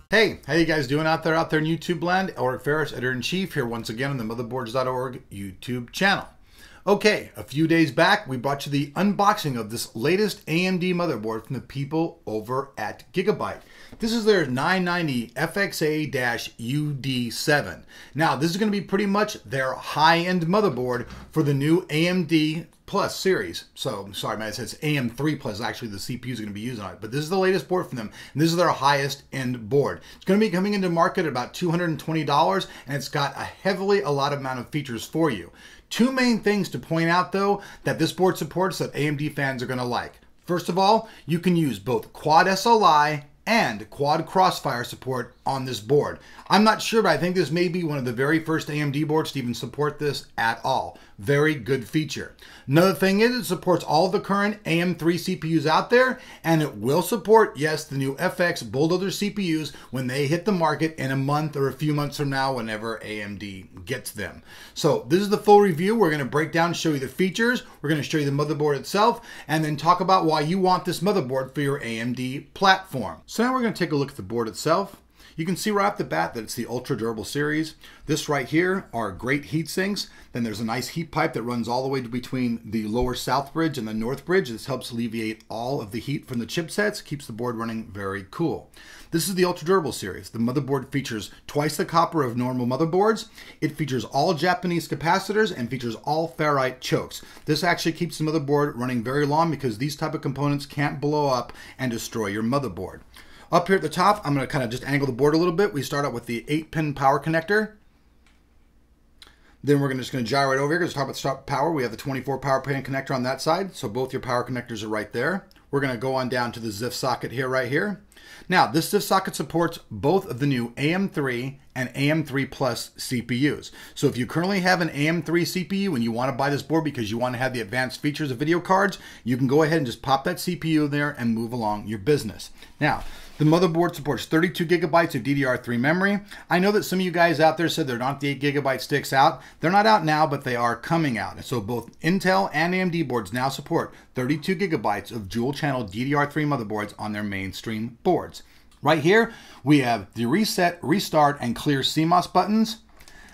Hey, how you guys doing out there in YouTube land? Eric Ferris, Editor-in-Chief, here once again on the Motherboards.org YouTube channel. Okay, a few days back, we brought you the unboxing of this latest AMD motherboard from the people over at Gigabyte. This is their 990 FXA-UD7. Now, this is going to be pretty much their high-end motherboard for the new AMD Plus series. So, sorry, man, it says AM3 Plus. Actually, the CPU is going to be used on it. But this is the latest board from them, and this is their highest end board. It's going to be coming into market at about $220, and it's got a lot amount of features for you. Two main things to point out, though, that this board supports that AMD fans are going to like. First of all, you can use both quad SLI and quad crossfire support on this board. I'm not sure, but I think this may be one of the very first AMD boards to even support this at all. Very good feature. Another thing is it supports all the current AM3 CPUs out there, and it will support, yes, the new FX Bulldozer CPUs when they hit the market in a month or a few months from now, whenever AMD gets them. So this is the full review. We're going to break down, show you the features, we're going to show you the motherboard itself, and then talk about why you want this motherboard for your AMD platform. So now we're going to take a look at the board itself. You can see right off the bat that it's the ultra durable series. This right here are great heat sinks. Then there's a nice heat pipe that runs all the way between the lower south bridge and the north bridge. This helps alleviate all of the heat from the chipsets, keeps the board running very cool. This is the ultra durable series. The motherboard features twice the copper of normal motherboards. It features all Japanese capacitors and features all ferrite chokes. This actually keeps the motherboard running very long because these type of components can't blow up and destroy your motherboard. Up here at the top, I'm going to kind of just angle the board a little bit. We start out with the 8-pin power connector. Then we're just going to gyre right over here because talk about stop power. We have the 24 power pin connector on that side, so both your power connectors are right there. We're going to go on down to the ZIF socket here, right here. Now, this ZIF socket supports both of the new AM3 and AM3 Plus CPUs. So if you currently have an AM3 CPU and you want to buy this board because you want to have the advanced features of video cards, you can go ahead and just pop that CPU in there and move along your business. Now, the motherboard supports 32 gigabytes of DDR3 memory. I know that some of you guys out there said they're not the 8 gigabyte sticks out. They're not out now, but they are coming out. And so both Intel and AMD boards now support 32 gigabytes of dual channel DDR3 motherboards on their mainstream boards. Right here, we have the reset, restart, and clear Cmos buttons.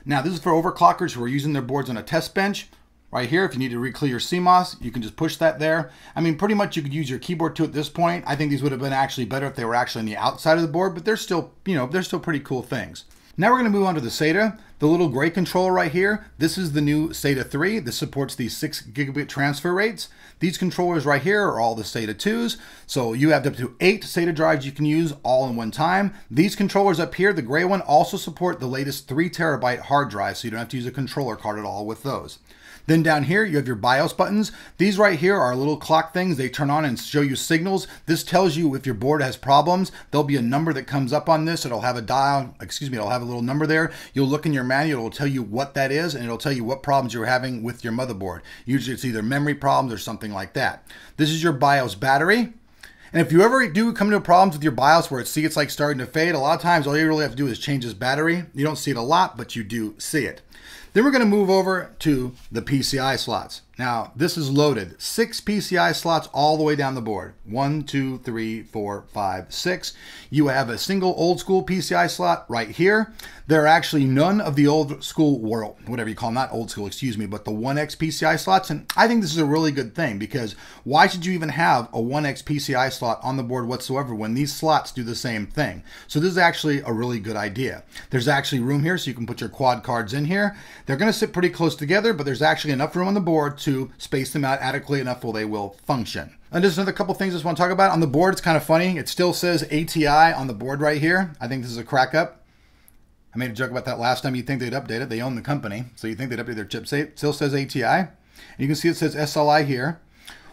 Now, this is for overclockers who are using their boards on a test bench. Right here, if you need to re-clear your Cmos, you can just push that there. I mean, pretty much you could use your keyboard too at this point. I think these would have been actually better if they were actually on the outside of the board, but they're still, they're still pretty cool things. Now we're going to move on to the SATA. The little gray controller right here, this is the new SATA 3. This supports the 6 gigabit transfer rates. These controllers right here are all the SATA 2s. So you have up to 8 SATA drives you can use all in one time. These controllers up here, the gray one, also support the latest 3 terabyte hard drive, so you don't have to use a controller card at all with those. Then down here, you have your BIOS buttons. These right here are little clock things. They turn on and show you signals. This tells you if your board has problems. There'll be a number that comes up on this. It'll have it'll have a little number there. You'll look in your manual. It'll tell you what that is, and it'll tell you what problems you're having with your motherboard. Usually it's either memory problems or something like that. This is your BIOS battery. And if you ever do come into problems with your BIOS where it's like starting to fade, a lot of times all you really have to do is change this battery. You don't see it a lot, but you do see it. Then we're going to move over to the PCI slots. Now, this is loaded. 6 PCI slots all the way down the board. 1, 2, 3, 4, 5, 6. You have a single old school PCI slot right here. There are actually none of the old school, or whatever you call them, not old school, excuse me, but the 1X PCI slots. And I think this is a really good thing because why should you even have a 1X PCI slot on the board whatsoever when these slots do the same thing? So this is actually a really good idea. There's actually room here so you can put your quad cards in here. They're going to sit pretty close together, but there's actually enough room on the board to space them out adequately enough where they will function. And just another couple things I just want to talk about. On the board, it's kind of funny. It still says ATI on the board right here. I think this is a crack up. I made a joke about that last time. You'd think they'd update it. They own the company, so you think they'd update their chipset. It still says ATI. And you can see it says SLI here.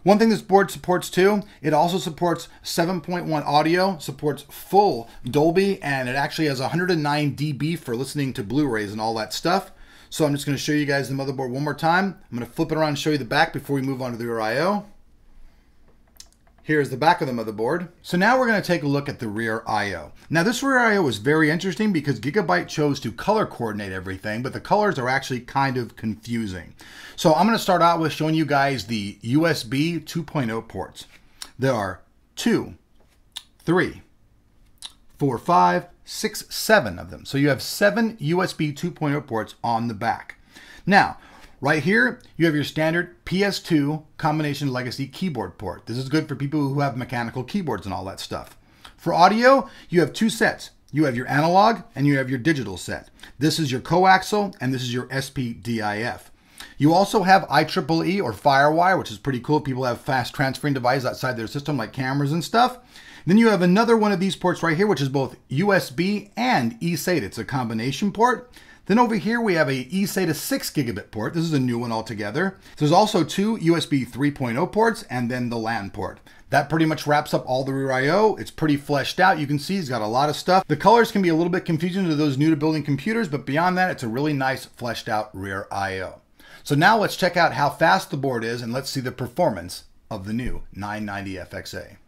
One thing this board supports too, it also supports 7.1 audio, supports full Dolby, and it actually has 109 dB for listening to Blu-rays and all that stuff. So I'm just going to show you guys the motherboard one more time. I'm going to flip it around and show you the back before we move on to the rear I/O. Here's the back of the motherboard. So now we're going to take a look at the rear I/O. Now this rear I/O is very interesting because Gigabyte chose to color coordinate everything, but the colors are actually kind of confusing. So I'm going to start out with showing you guys the USB 2.0 ports. There are 2, 3, 4, 5, 7 of them. So you have 7 USB 2.0 ports on the back. Now, right here, you have your standard PS2 combination legacy keyboard port. This is good for people who have mechanical keyboards and all that stuff. For audio, you have 2 sets. You have your analog and you have your digital set. This is your coaxial and this is your SPDIF. You also have IEEE or FireWire, which is pretty cool. People have fast transferring devices outside their system like cameras and stuff. Then you have another one of these ports right here, which is both USB and eSATA. It's a combination port. Then over here, we have a eSATA 6 gigabit port. This is a new one altogether. There's also 2 USB 3.0 ports and then the LAN port. That pretty much wraps up all the rear I/O. It's pretty fleshed out. You can see it's got a lot of stuff. The colors can be a little bit confusing to those new to building computers, but beyond that, it's a really nice fleshed out rear I/O. So now let's check out how fast the board is and let's see the performance of the new 990FXA.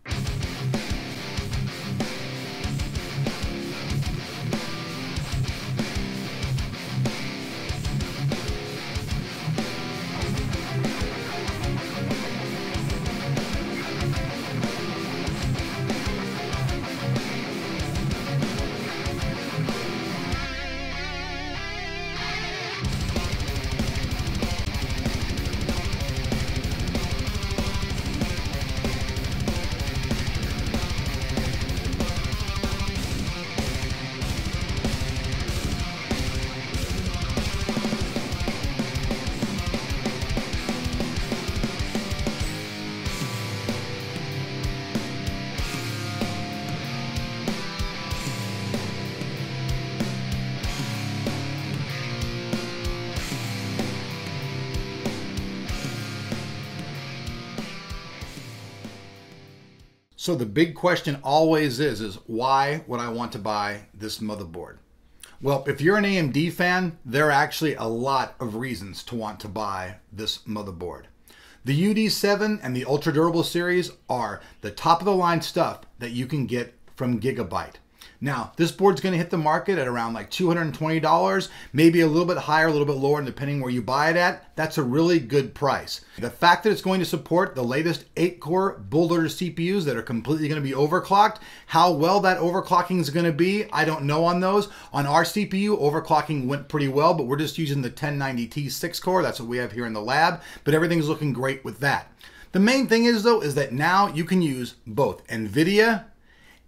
So the big question always is why would I want to buy this motherboard? Well, if you're an AMD fan, there are actually a lot of reasons to want to buy this motherboard. The UD7 and the Ultra Durable series are the top of the line stuff that you can get from GIGABYTE. Now, this board's going to hit the market at around like $220, maybe a little bit higher, a little bit lower, depending where you buy it at. That's a really good price. The fact that it's going to support the latest 8-core bootloader CPUs that are completely going to be overclocked, how well that overclocking is going to be, I don't know on those. On our CPU, overclocking went pretty well, but we're just using the 1090T 6-core. That's what we have here in the lab, but everything's looking great with that. The main thing is, though, is that now you can use both NVIDIA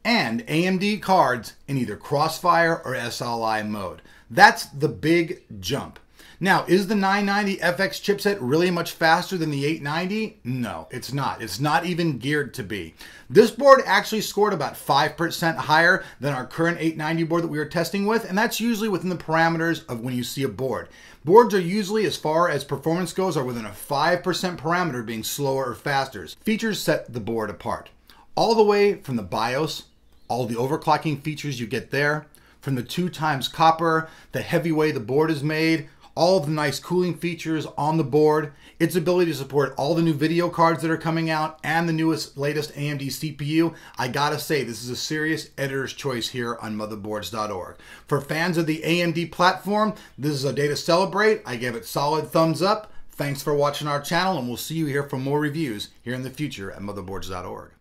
and AMD cards in either Crossfire or SLI mode. That's the big jump. Now, is the 990FX chipset really much faster than the 890? No, it's not. It's not even geared to be. This board actually scored about 5% higher than our current 890 board that we were testing with, and that's usually within the parameters of when you see a board. Boards are usually, as far as performance goes, are within a 5% parameter being slower or faster. Features set the board apart. All the way from the BIOS, all the overclocking features you get there, from the 2x copper, the heavy way the board is made, all of the nice cooling features on the board, its ability to support all the new video cards that are coming out, and the latest AMD CPU. I gotta say, this is a serious editor's choice here on Motherboards.org. For fans of the AMD platform, this is a day to celebrate. I give it solid thumbs up. Thanks for watching our channel, and we'll see you here for more reviews here in the future at Motherboards.org.